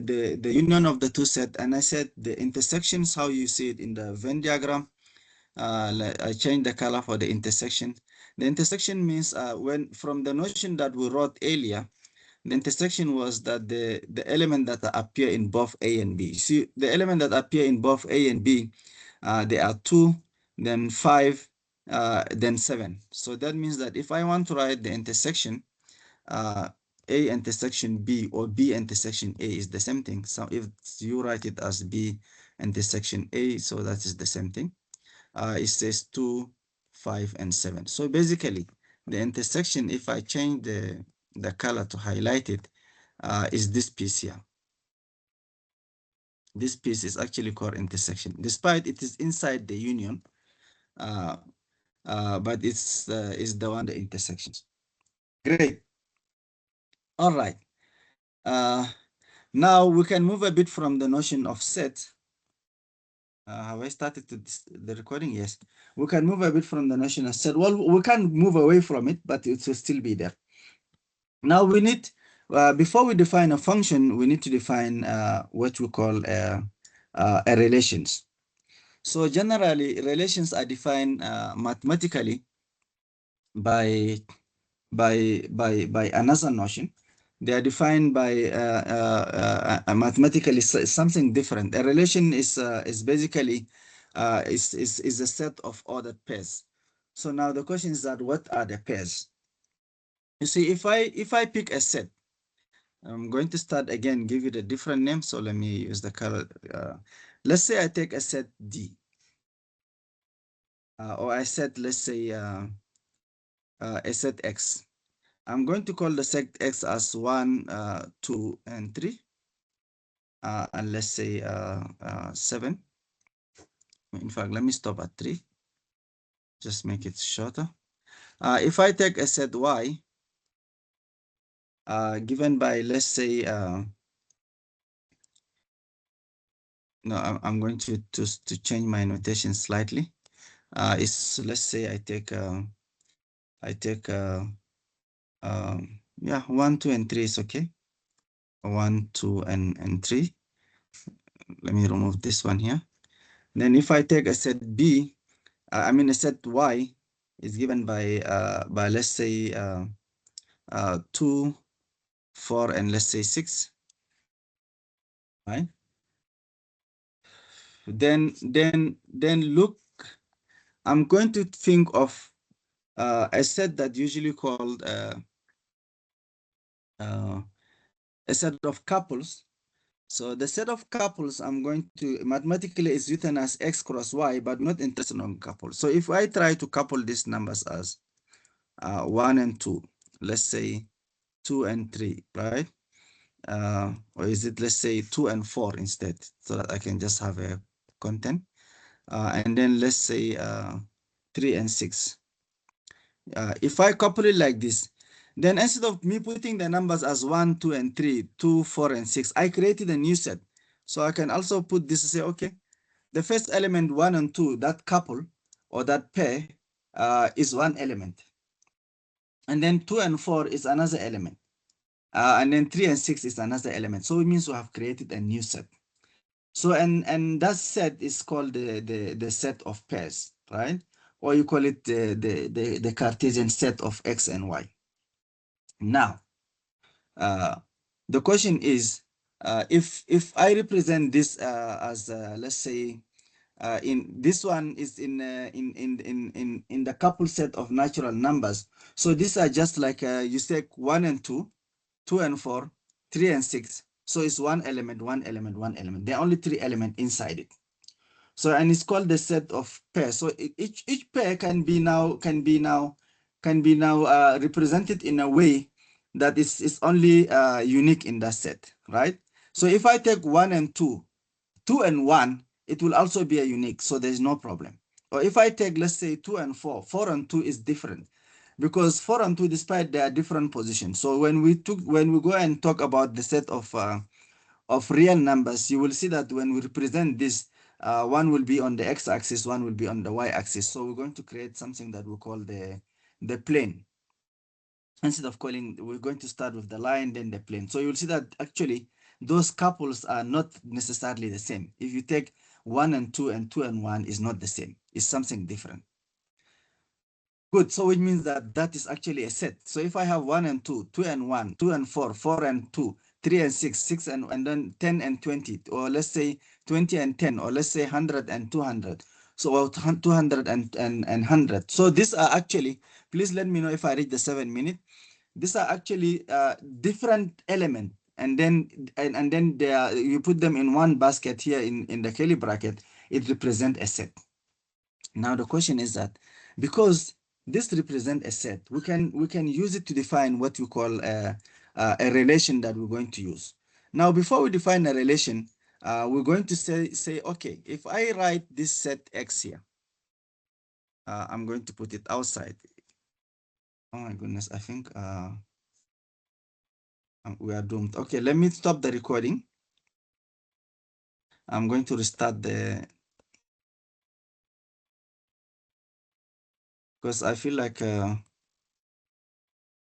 the union of the two sets, and I said the intersections, how you see it in the Venn diagram. I changed the color for the intersection. The intersection means when from the notion that we wrote earlier, the intersection was that the element that appear in both A and B. See, the element that appear in both A and B, they are 2, then 5, then 7. So that means that if I want to write the intersection, A intersection B or B intersection A is the same thing. So if you write it as B intersection A, so that is the same thing. It says 2, 5, and 7. So basically, the intersection, if I change the color to highlight it, is this piece here. This piece is actually called intersection, despite it is inside the union, but it's the one, the intersections. Great. All right. Now we can move a bit from the notion of set. Have I started the recording? Yes. We can move a bit from the notion of set. Well, we can move away from it, but it will still be there. Now we need, before we define a function, we need to define what we call a relations. So generally, relations are defined mathematically by another notion. They are defined by mathematically something different. A relation is basically is a set of ordered pairs. So now the question is that what are the pairs? You see, if I pick a set, I'm going to start again, give it a different name. So let me use the color. Let's say I take a set D, or I set, let's say, a set X. I'm going to call the set X as 1, 2, and 3. And let's say 7. In fact, let me stop at 3. Just make it shorter. If I take a set Y, given by, let's say, no, I'm going to change my notation slightly. Let's say I take yeah, 1, 2, and 3 is okay. 1, 2, and 3. Let me remove this one here. Then if I take a set B, I mean a set Y is given by let's say 2, 4, and let's say 6. Right? Then look, I'm going to think of a set that usually called a set of couples. So the set of couples I'm going to mathematically is written as X cross Y, but not interested on couples. So if I try to couple these numbers as 1 and 2, let's say 2 and 3, right? Or is it, let's say, 2 and 4 instead, so that I can just have a content. And then let's say 3 and 6. If I couple it like this, then instead of me putting the numbers as 1, 2, and 3, 2, 4, and 6, I created a new set. So I can also put this and say, okay, the first element 1 and 2, that couple or that pair is one element. And then 2 and 4 is another element. And then 3 and 6 is another element. So it means we have created a new set. So and that set is called the set of pairs, right? Or you call it the Cartesian set of X and Y. Now, the question is, if I represent this as let's say in this one is in the couple set of natural numbers. So these are just like you take 1 and 2, 2 and 4, 3 and 6. So it's one element, one element, one element. There are only 3 elements inside it. So and it's called the set of pairs. So each pair can be now represented in a way that is only unique in that set, right? So if I take 1 and 2, 2 and 1, it will also be a unique, so there's no problem. Or if I take, let's say, 2 and 4, 4 and 2 is different, because 4 and 2, despite their different positions. So when we go and talk about the set of real numbers, you will see that when we represent this, one will be on the x-axis, one will be on the y-axis. So we're going to create something that we call the plane. Instead of calling, we're going to start with the line, then the plane. So you'll see that actually those couples are not necessarily the same. If you take 1 and 2 and 2 and 1 is not the same. It's something different. Good. So it means that that is actually a set. So if I have 1 and 2, 2 and 1, 2 and 4, 4 and 2, 3 and 6, 6 and then 10 and 20, or let's say 20 and 10, or let's say 100 and 200. So 200 and 100. So these are actually, please let me know if I reach the 7 minute. These are actually different elements. And then they are, you put them in one basket here in the curly bracket, it represents a set. Now the question is that because this represents a set, we can use it to define what we call a relation that we're going to use. Now, before we define a relation, we're going to say, okay, if I write this set X here, I'm going to put it outside. Oh my goodness, I think we are doomed. Okay, let me stop the recording. I'm going to restart because I feel like